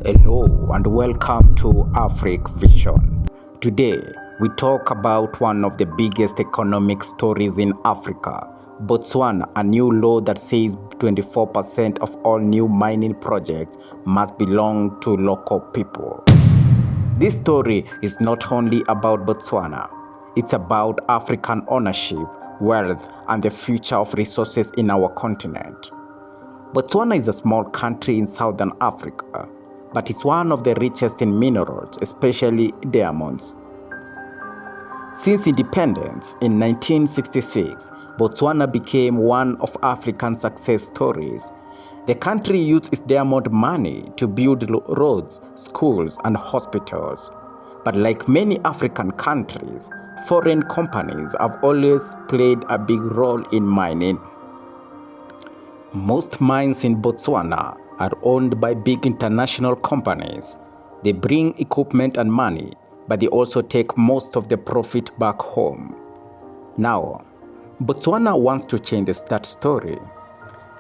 Hello and welcome to Africa Vision. Today we talk about one of the biggest economic stories in Africa, Botswana, a new law that says 24% of all new mining projects must belong to local people. This story is not only about Botswana, it's about African ownership, wealth, and the future of resources in our continent. Botswana is a small country in southern Africa, but it's one of the richest in minerals, especially diamonds. Since independence in 1966, Botswana became one of Africa's success stories. The country used its diamond money to build roads, schools, and hospitals. But like many African countries, foreign companies have always played a big role in mining. Most mines in Botswana are owned by big international companies. They bring equipment and money, but they also take most of the profit back home. Now, Botswana wants to change that story.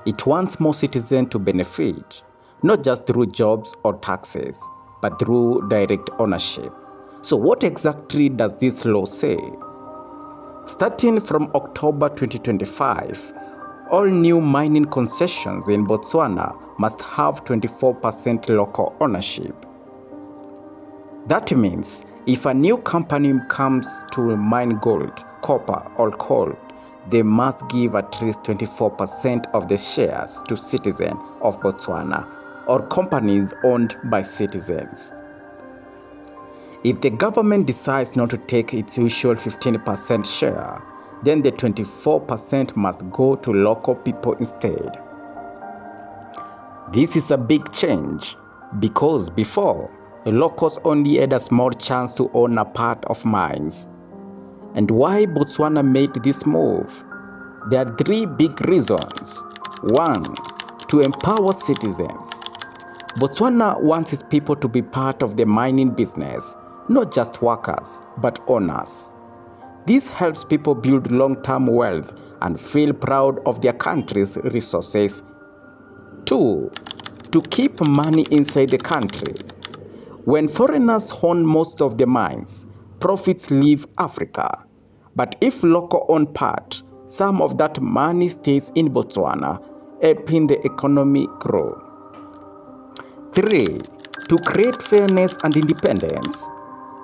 It wants more citizens to benefit, not just through jobs or taxes, but through direct ownership. So what exactly does this law say? Starting from October 2025, all new mining concessions in Botswana must have 24% local ownership. That means if a new company comes to mine gold, copper, or coal, they must give at least 24% of the shares to citizens of Botswana or companies owned by citizens. If the government decides not to take its usual 15% share, then the 24% must go to local people instead. This is a big change because before, locals only had a small chance to own a part of mines. And why Botswana made this move? There are three big reasons. 1. To empower citizens. Botswana wants its people to be part of the mining business, not just workers, but owners. This helps people build long-term wealth and feel proud of their country's resources. 2. To keep money inside the country. When foreigners own most of the mines, profits leave Africa. But if local own part, some of that money stays in Botswana, helping the economy grow. 3. To create fairness and independence.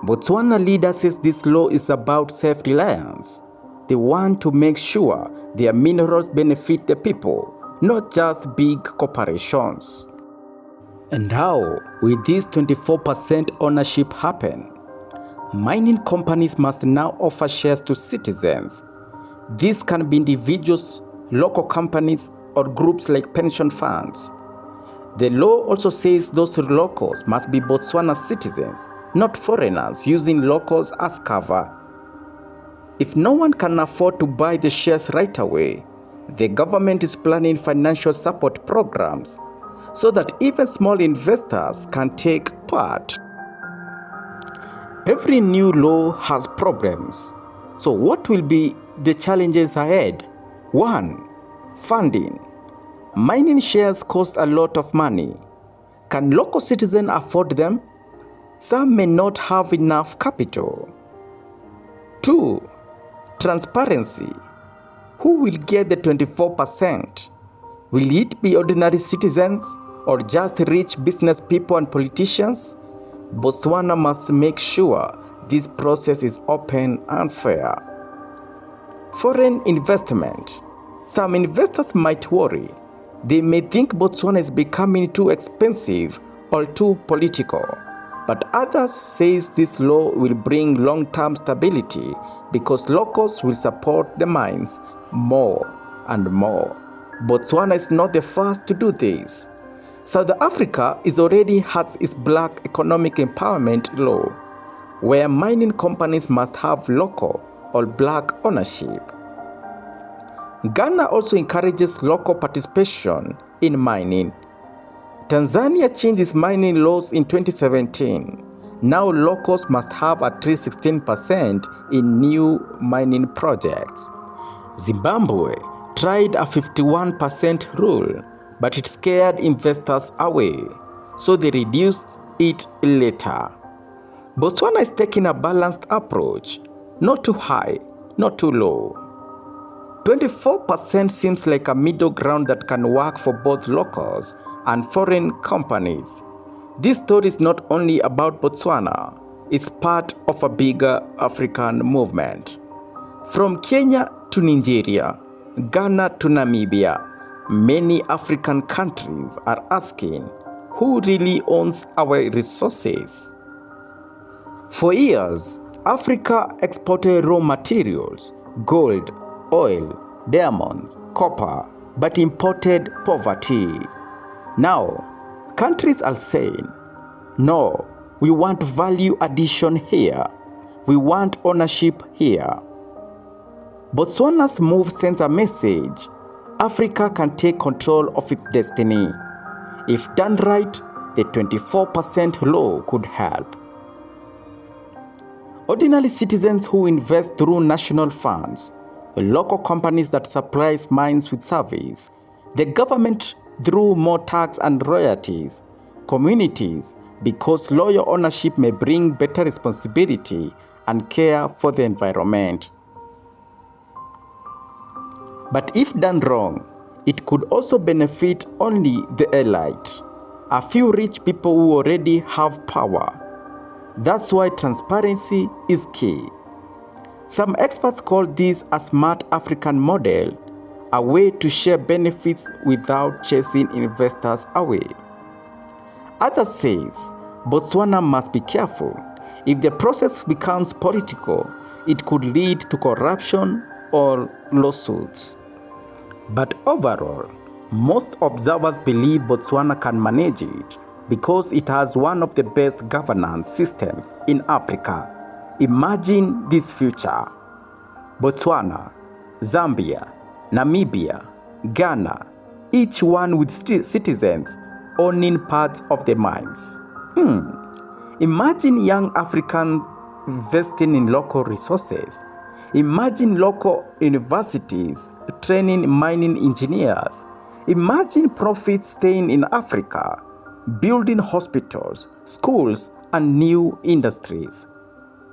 Botswana leaders says this law is about self-reliance. They want to make sure their minerals benefit the people, not just big corporations. And how will this 24% ownership happen? Mining companies must now offer shares to citizens. This can be individuals, local companies, or groups like pension funds. The law also says those locals must be Botswana citizens, not foreigners using locals as cover. If no one can afford to buy the shares right away, the government is planning financial support programs so that even small investors can take part. Every new law has problems. So what will be the challenges ahead? 1. Funding. Mining shares cost a lot of money. Can local citizens afford them? Some may not have enough capital. 2. Transparency. Who will get the 24%? Will it be ordinary citizens or just rich business people and politicians? Botswana must make sure this process is open and fair. Foreign investment. Some investors might worry. They may think Botswana is becoming too expensive or too political. But others say this law will bring long-term stability because locals will support the mines more and more. Botswana is not the first to do this. South Africa is already has its Black Economic Empowerment Law, where mining companies must have local or black ownership. Ghana also encourages local participation in mining. Tanzania changed its mining laws in 2017. Now locals must have at least 16% in new mining projects. Zimbabwe tried a 51% rule, but it scared investors away. so they reduce it later. Botswana is taking a balanced approach, not too high, not too low. 24% seems like a middle ground that can work for both locals and foreign companies. This story is not only about Botswana, it's part of a bigger African movement. From Kenya to Nigeria, Ghana to Namibia, many African countries are asking, who really owns our resources? For years, Africa exported raw materials, gold, oil, diamonds, copper, but imported poverty. Now, countries are saying, no, we want value addition here. We want ownership here. Botswana's move sends a message. Africa can take control of its destiny. If done right, the 24% law could help. Ordinary citizens who invest through national funds, local companies that supplies mines with service, the government through more tax and royalties, communities because loyal ownership may bring better responsibility and care for the environment. But if done wrong, it could also benefit only the elite, a few rich people who already have power. That's why transparency is key. Some experts call this a smart African model, a way to share benefits without chasing investors away. Others says Botswana must be careful. If the process becomes political, it could lead to corruption or lawsuits. But overall, most observers believe Botswana can manage it because it has one of the best governance systems in Africa. Imagine this future: Botswana, Zambia, Namibia, Ghana, each one with citizens owning parts of the mines. Imagine young Africans investing in local resources. Imagine local universities training mining engineers. Imagine profits staying in Africa, building hospitals, schools, and new industries.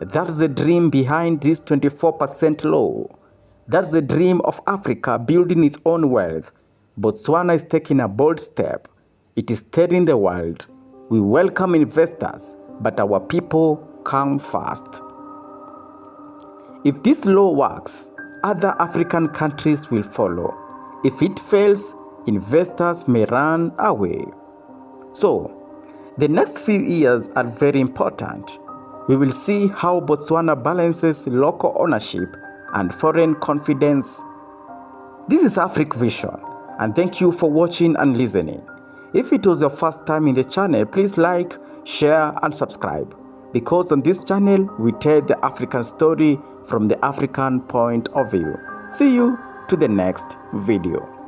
That's the dream behind this 24% law. That's the dream of Africa building its own wealth. Botswana is taking a bold step. It is telling the world, we welcome investors, but our people come first. If this law works, other African countries will follow. If it fails, investors may run away. So, the next few years are very important. We will see how Botswana balances local ownership and foreign confidence. This is Africa Vision, and thank you for watching and listening. If it was your first time in the channel, please like, share, and subscribe. Because on this channel, we tell the African story from the African point of view. See you to the next video.